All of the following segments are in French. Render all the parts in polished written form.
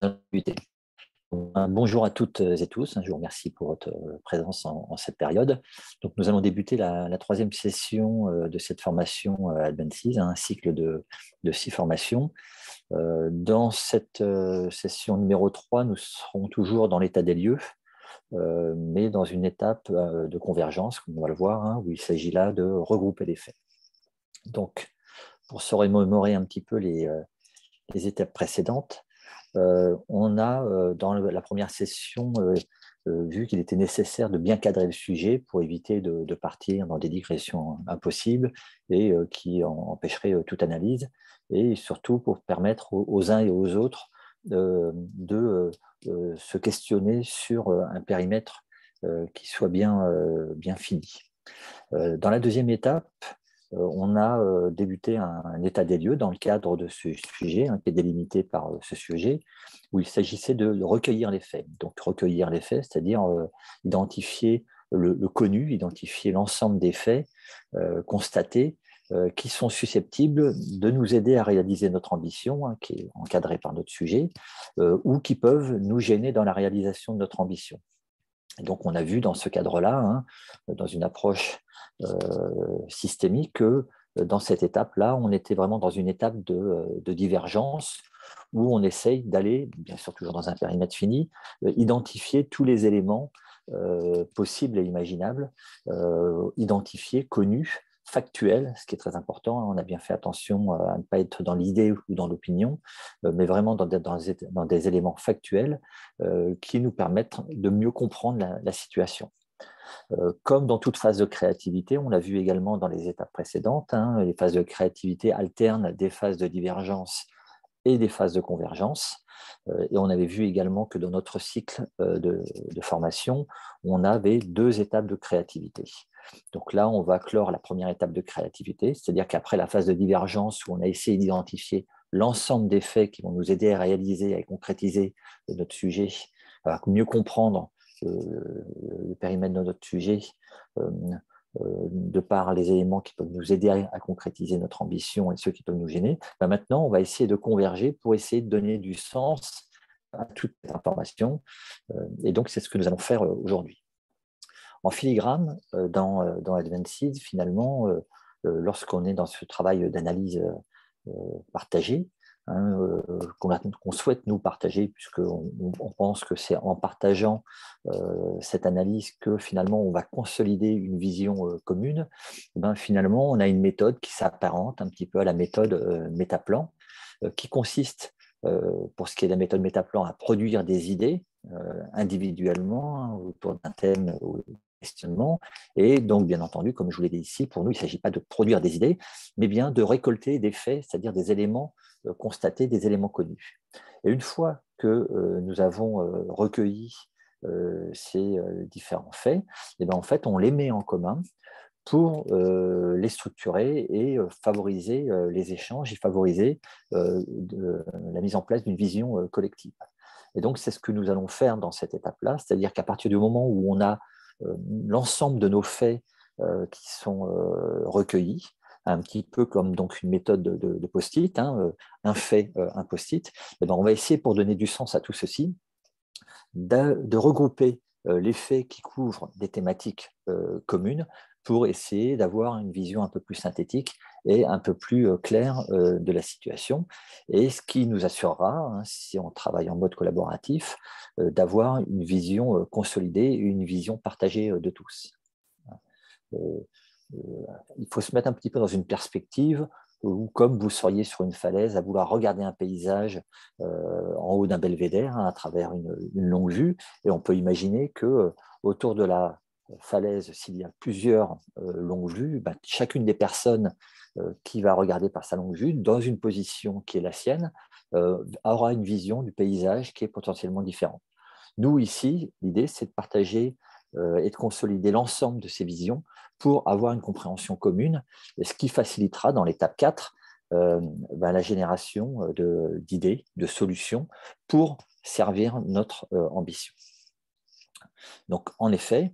débuter. Bonjour à toutes et tous, je vous remercie pour votre présence en cette période. Donc, nous allons débuter la troisième session de cette formation Advances, un cycle de 6 formations. Dans cette session numéro 3, nous serons toujours dans l'état des lieux, mais dans une étape de convergence, comme on va le voir, où il s'agit là de regrouper les faits. Donc, pour se remémorer un petit peu les étapes précédentes, on a, dans la première session, vu qu'il était nécessaire de bien cadrer le sujet pour éviter de partir dans des digressions impossibles et qui empêcheraient toute analyse, et surtout pour permettre aux uns et aux autres de se questionner sur un périmètre qui soit bien fini. Dans la deuxième étape, on a débuté un état des lieux dans le cadre de ce sujet, qui est délimité par ce sujet, où il s'agissait de recueillir les faits. Donc recueillir les faits, c'est-à-dire identifier le connu, identifier l'ensemble des faits constatés qui sont susceptibles de nous aider à réaliser notre ambition, qui est encadrée par notre sujet, ou qui peuvent nous gêner dans la réalisation de notre ambition. Et donc, on a vu dans ce cadre-là, dans une approche systémique, que dans cette étape-là, on était vraiment dans une étape de divergence où on essaye d'aller, bien sûr toujours dans un périmètre fini, identifier tous les éléments possibles et imaginables, identifiés, connus, factuels, ce qui est très important. On a bien fait attention à ne pas être dans l'idée ou dans l'opinion, mais vraiment dans des éléments factuels qui nous permettent de mieux comprendre la situation. Comme dans toute phase de créativité, on l'a vu également dans les étapes précédentes, les phases de créativité alternent des phases de divergence et des phases de convergence. Et on avait vu également que dans notre cycle de formation, on avait 2 étapes de créativité. Donc là, on va clore la première étape de créativité, c'est-à-dire qu'après la phase de divergence où on a essayé d'identifier l'ensemble des faits qui vont nous aider à réaliser et à concrétiser notre sujet, à mieux comprendre le périmètre de notre sujet, de par les éléments qui peuvent nous aider à concrétiser notre ambition et ceux qui peuvent nous gêner, maintenant, on va essayer de converger pour essayer de donner du sens à toute cette information. Et donc, c'est ce que nous allons faire aujourd'hui. En filigrane, dans Advances, finalement, lorsqu'on est dans ce travail d'analyse partagée, qu'on souhaite nous partager, puisqu'on pense que c'est en partageant cette analyse que finalement on va consolider une vision commune. Finalement, on a une méthode qui s'apparente un petit peu à la méthode Métaplan, qui consiste, pour ce qui est de la méthode Métaplan, à produire des idées individuellement autour d'un thème ou questionnement. Et donc, bien entendu, comme je vous l'ai dit ici, pour nous, il ne s'agit pas de produire des idées, mais bien de récolter des faits, c'est-à-dire des éléments constater des éléments connus. Et une fois que nous avons recueilli ces différents faits, et bien en fait, on les met en commun pour les structurer et favoriser les échanges et favoriser la mise en place d'une vision collective. Et donc, c'est ce que nous allons faire dans cette étape-là, c'est-à-dire qu'à partir du moment où on a l'ensemble de nos faits qui sont recueillis, un petit peu comme donc une méthode de post-it, un fait, un post-it, et ben on va essayer, pour donner du sens à tout ceci, de regrouper les faits qui couvrent des thématiques communes pour essayer d'avoir une vision un peu plus synthétique et un peu plus claire de la situation, et ce qui nous assurera, si on travaille en mode collaboratif, d'avoir une vision consolidée, une vision partagée de tous. Il faut se mettre un petit peu dans une perspective où, comme vous seriez sur une falaise à vouloir regarder un paysage en haut d'un belvédère, à travers une longue vue, et on peut imaginer que autour de la falaise, s'il y a plusieurs longues vues, chacune des personnes qui va regarder par sa longue vue, dans une position qui est la sienne, aura une vision du paysage qui est potentiellement différente. Nous, ici, l'idée, c'est de partager et de consolider l'ensemble de ces visions pour avoir une compréhension commune, ce qui facilitera dans l'étape 4 la génération d'idées, de solutions pour servir notre ambition. Donc, en effet,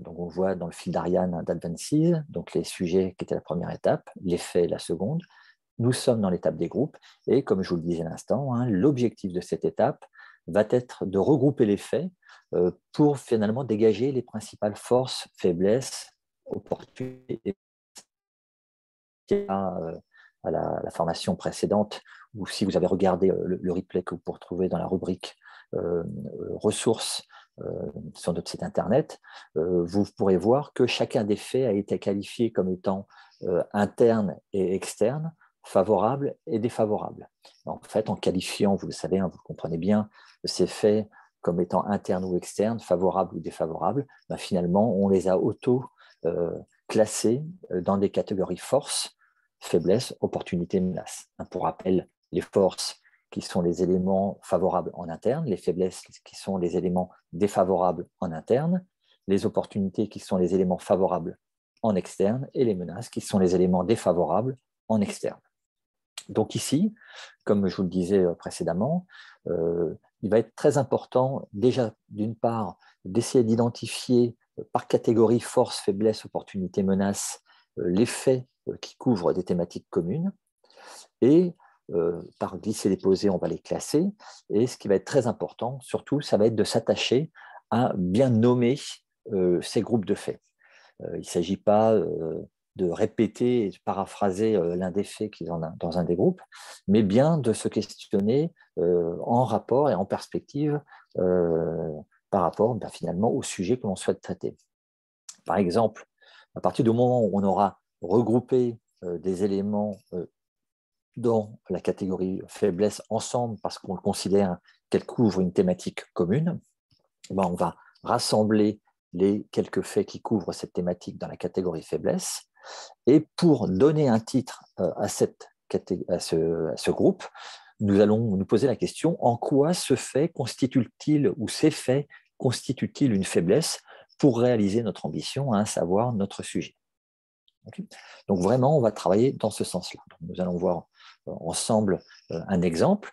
donc on voit dans le fil d'Ariane d'Advances, donc les sujets qui étaient la première étape, les faits la seconde, nous sommes dans l'étape des groupes et comme je vous le disais à l'instant, hein, l'objectif de cette étape va être de regrouper les faits pour finalement dégager les principales forces, faiblesses, opportunités à la formation précédente, ou si vous avez regardé le replay que vous pouvez retrouver dans la rubrique ressources sur notre site internet, vous pourrez voir que chacun des faits a été qualifié comme étant interne et externe, favorable et défavorable. En fait, en qualifiant, vous le savez, hein, vous le comprenez bien, ces faits comme étant internes ou externes, favorables ou défavorables, ben finalement, on les a classés dans des catégories force, faiblesse, opportunité, menace. Pour rappel, les forces qui sont les éléments favorables en interne, les faiblesses qui sont les éléments défavorables en interne, les opportunités qui sont les éléments favorables en externe et les menaces qui sont les éléments défavorables en externe. Donc ici, comme je vous le disais précédemment, il va être très important déjà d'une part d'essayer d'identifier par catégorie force, faiblesse, opportunité, menace les faits qui couvrent des thématiques communes et par glisser-déposer, on va les classer. Et ce qui va être très important, surtout, ça va être de s'attacher à bien nommer ces groupes de faits. Il ne s'agit pas de répéter et de paraphraser l'un des faits qui est dans un des groupes, mais bien de se questionner en rapport et en perspective par rapport finalement au sujet que l'on souhaite traiter. Par exemple, à partir du moment où on aura regroupé des éléments dans la catégorie faiblesse ensemble parce qu'on considère qu'elle couvre une thématique commune, ben on va rassembler les quelques faits qui couvrent cette thématique dans la catégorie faiblesse. Et pour donner un titre à ce groupe, nous allons nous poser la question en quoi ce fait constitue-t-il ou ces faits constituent-ils une faiblesse pour réaliser notre ambition, à savoir notre sujet. Okay. Donc vraiment, on va travailler dans ce sens-là. Nous allons voir ensemble un exemple.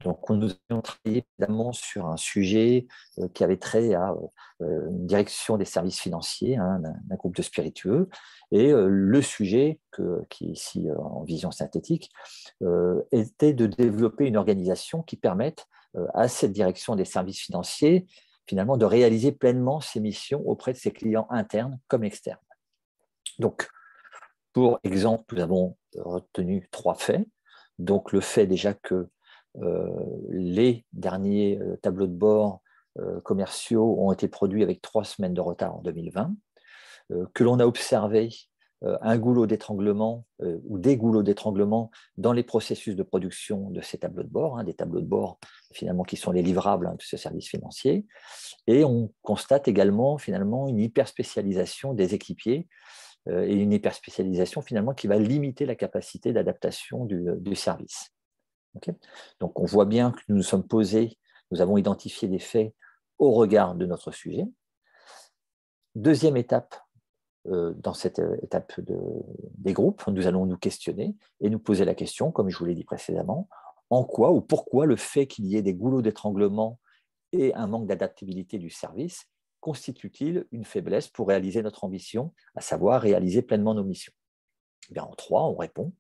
Donc, nous avons travaillé évidemment sur un sujet qui avait trait à une direction des services financiers d'un groupe de spiritueux. Et le sujet, qui est ici en vision synthétique, était de développer une organisation qui permette à cette direction des services financiers, finalement, de réaliser pleinement ses missions auprès de ses clients internes comme externes. Donc, pour exemple, nous avons retenu 3 faits. Donc, le fait déjà que les derniers tableaux de bord commerciaux ont été produits avec 3 semaines de retard en 2020, que l'on a observé un goulot d'étranglement ou des goulots d'étranglement dans les processus de production de ces tableaux de bord, des tableaux de bord finalement qui sont les livrables de ce service financier. Et on constate également finalement une hyperspécialisation des équipiers et une hyperspécialisation finalement qui va limiter la capacité d'adaptation du service. Okay. Donc on voit bien que nous nous sommes posés, nous avons identifié des faits au regard de notre sujet. Deuxième étape, dans cette étape des groupes, nous allons nous questionner et nous poser la question, comme je vous l'ai dit précédemment, en quoi ou pourquoi le fait qu'il y ait des goulots d'étranglement et un manque d'adaptabilité du service constitue-t-il une faiblesse pour réaliser notre ambition, à savoir réaliser pleinement nos missions? Bien, en 3, on répond,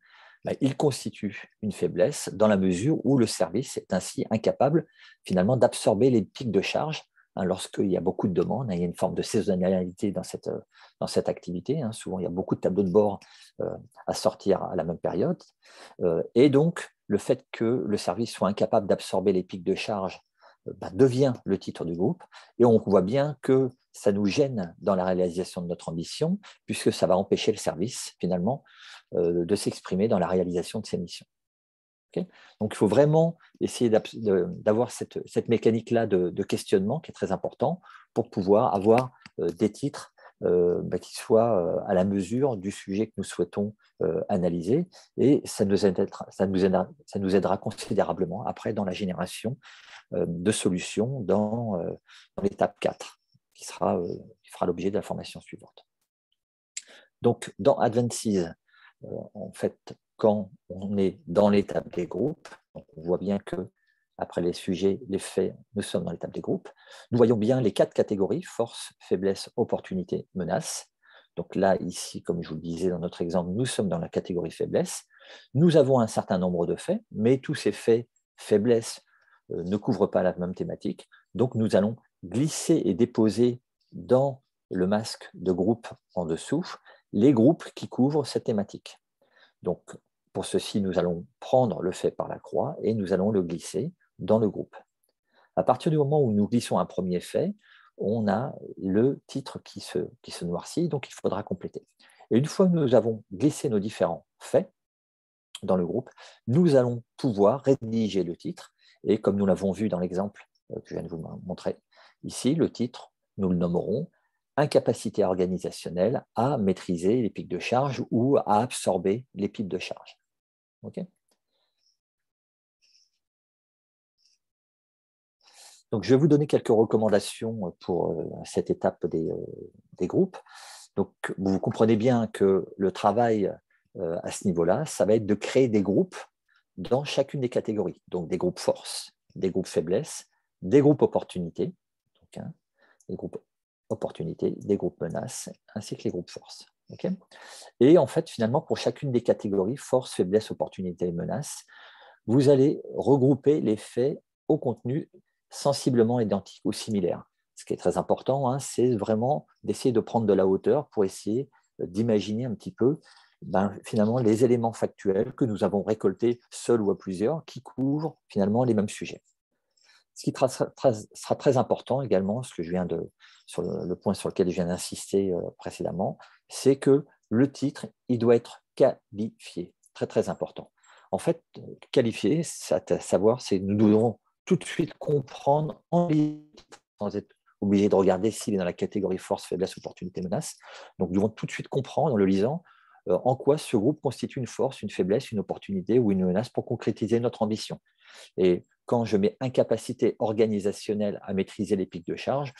il constitue une faiblesse dans la mesure où le service est ainsi incapable finalement d'absorber les pics de charge lorsqu'il y a beaucoup de demandes. Il y a une forme de saisonnalité dans cette activité. Souvent, il y a beaucoup de tableaux de bord à sortir à la même période. Et donc, le fait que le service soit incapable d'absorber les pics de charge devient le titre du groupe. Et on voit bien que ça nous gêne dans la réalisation de notre ambition, puisque ça va empêcher le service, finalement, de s'exprimer dans la réalisation de ses missions. Okay. Donc, il faut vraiment essayer d'avoir cette mécanique-là de questionnement qui est très important pour pouvoir avoir des titres qui soient à la mesure du sujet que nous souhaitons analyser. Et ça nous aidera considérablement après dans la génération de solutions dans l'étape 4, qui fera l'objet de la formation suivante. Donc, dans Advances, en fait, quand on est dans l'étape des groupes, donc on voit bien que après les sujets, les faits, nous sommes dans l'étape des groupes. Nous voyons bien les 4 catégories, force, faiblesse, opportunité, menace. Donc là, ici, comme je vous le disais dans notre exemple, nous sommes dans la catégorie faiblesse. Nous avons un certain nombre de faits, mais tous ces faits, faiblesses, ne couvrent pas la même thématique. Donc, nous allons glisser et déposer dans le masque de groupe en dessous les groupes qui couvrent cette thématique. Donc, pour ceci, nous allons prendre le fait par la croix et nous allons le glisser dans le groupe. À partir du moment où nous glissons un premier fait, on a le titre qui se noircit, donc il faudra compléter. Et une fois que nous avons glissé nos différents faits dans le groupe, nous allons pouvoir rédiger le titre. Et comme nous l'avons vu dans l'exemple que je viens de vous montrer ici, le titre, nous le nommerons incapacité organisationnelle à maîtriser les pics de charge ou à absorber les pics de charge. Okay. Donc, je vais vous donner quelques recommandations pour cette étape des groupes. Donc, vous comprenez bien que le travail à ce niveau-là, ça va être de créer des groupes dans chacune des catégories. Donc, des groupes force, des groupes faiblesse, des groupes opportunités, donc, des groupes opportunités, des groupes menaces, ainsi que les groupes force. Okay. Et en fait, finalement, pour chacune des catégories, force, faiblesse, opportunité et menace, vous allez regrouper les faits au contenu sensiblement identique ou similaire. Ce qui est très important, hein, c'est vraiment d'essayer de prendre de la hauteur pour essayer d'imaginer un petit peu finalement les éléments factuels que nous avons récoltés seuls ou à plusieurs qui couvrent finalement les mêmes sujets. Ce qui sera très important également, ce que je viens sur le point sur lequel je viens d'insister précédemment, c'est que le titre, il doit être qualifié. Très, très important. En fait, qualifier, savoir, c'est nous devons tout de suite comprendre en sans être obligé de regarder s'il est dans la catégorie force, faiblesse, opportunité, menace. Donc, nous devons tout de suite comprendre en le lisant en quoi ce groupe constitue une force, une faiblesse, une opportunité ou une menace pour concrétiser notre ambition. Et quand je mets incapacité organisationnelle à maîtriser les pics de charge,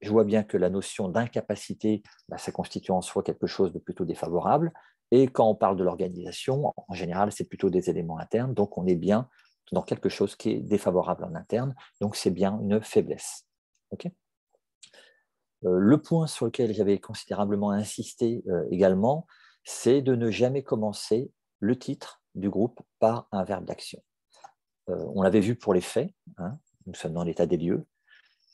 je vois bien que la notion d'incapacité, ça constitue en soi quelque chose de plutôt défavorable. Et quand on parle de l'organisation, en général, c'est plutôt des éléments internes. Donc, on est bien dans quelque chose qui est défavorable en interne. Donc, c'est bien une faiblesse. Okay. Le point sur lequel j'avais considérablement insisté également, c'est de ne jamais commencer le titre du groupe par un verbe d'action. On l'avait vu pour les faits, hein, nous sommes dans l'état des lieux.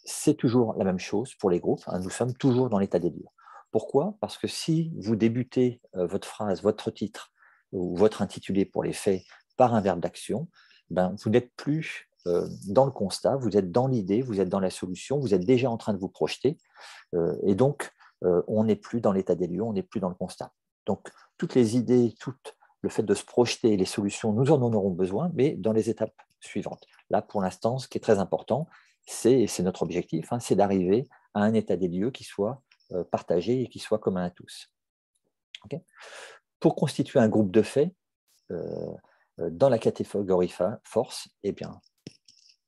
C'est toujours la même chose pour les groupes, hein, nous sommes toujours dans l'état des lieux. Pourquoi? Parce que si vous débutez votre phrase, votre titre ou votre intitulé pour les faits par un verbe d'action, vous n'êtes plus dans le constat, vous êtes dans l'idée, vous êtes dans la solution, vous êtes déjà en train de vous projeter, et donc on n'est plus dans l'état des lieux, on n'est plus dans le constat. Donc toutes les idées, tout le fait de se projeter, les solutions, nous en aurons besoin, mais dans les étapes suivantes. Là, pour l'instant, ce qui est très important, c'est notre objectif, hein, c'est d'arriver à un état des lieux qui soit partagé et qui soit commun à tous. Okay. Pour constituer un groupe de faits, dans la catégorie force, eh bien,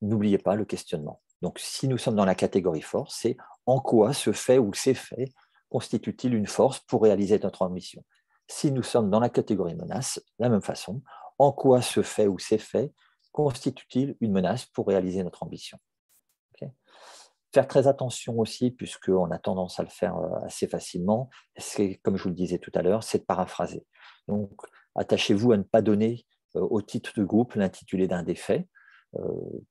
n'oubliez pas le questionnement. Donc, si nous sommes dans la catégorie force, c'est en quoi ce fait ou ces faits constituent-ils une force pour réaliser notre ambition? Si nous sommes dans la catégorie menace, de la même façon, en quoi ce fait ou ces faits constituent-ils une menace pour réaliser notre ambition? Okay. Faire très attention aussi, puisqu'on a tendance à le faire assez facilement, c'est, comme je vous le disais tout à l'heure, c'est de paraphraser. Donc, attachez-vous à ne pas donner au titre du groupe l'intitulé d'un des faits,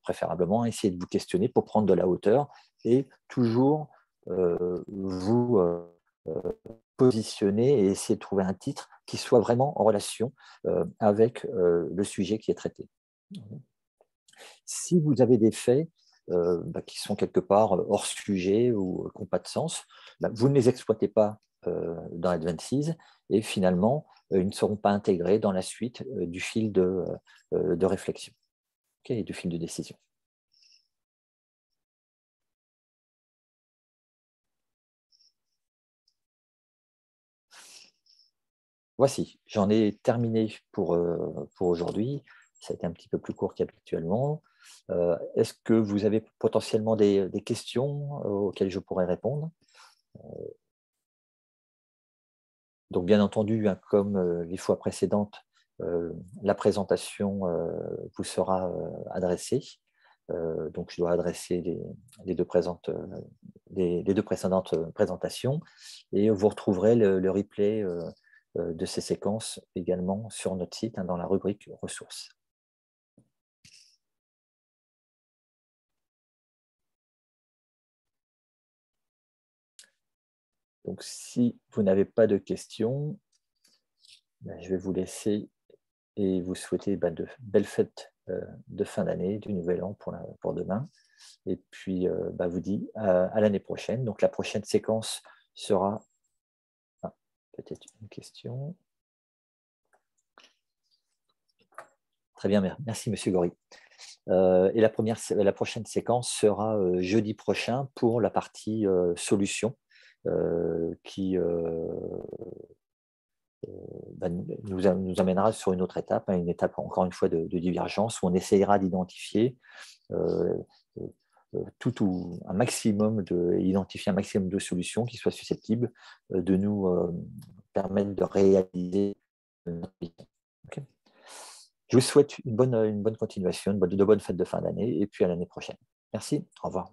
préférablement, essayez de vous questionner pour prendre de la hauteur et toujours vous positionner et essayer de trouver un titre qui soit vraiment en relation avec le sujet qui est traité. Si vous avez des faits qui sont quelque part hors sujet ou qui n'ont pas de sens, vous ne les exploitez pas dans Advances et finalement, ils ne seront pas intégrés dans la suite du fil de réflexion, okay, et du fil de décision. Voici, j'en ai terminé pour aujourd'hui. Ça a été un petit peu plus court qu'habituellement. Est-ce que vous avez potentiellement des questions auxquelles je pourrais répondre? Donc, bien entendu, hein, comme les fois précédentes, la présentation vous sera adressée. Donc, je dois adresser les deux précédentes présentations et vous retrouverez le replay de ces séquences également sur notre site, dans la rubrique ressources. Donc, si vous n'avez pas de questions, je vais vous laisser et vous souhaiter de belles fêtes de fin d'année, du nouvel an pour demain. Et puis, vous dis à l'année prochaine. Donc, la prochaine séquence sera... peut-être une question. Très bien, merci Monsieur Gori. Et la prochaine séquence sera jeudi prochain pour la partie solution qui nous amènera sur une autre étape, une étape encore une fois de divergence où on essayera d'identifier identifier un maximum de solutions qui soient susceptibles de nous permettre de réaliser notre vision. Okay. Je vous souhaite une bonne continuation, de bonnes fêtes de fin d'année et puis à l'année prochaine. Merci, au revoir.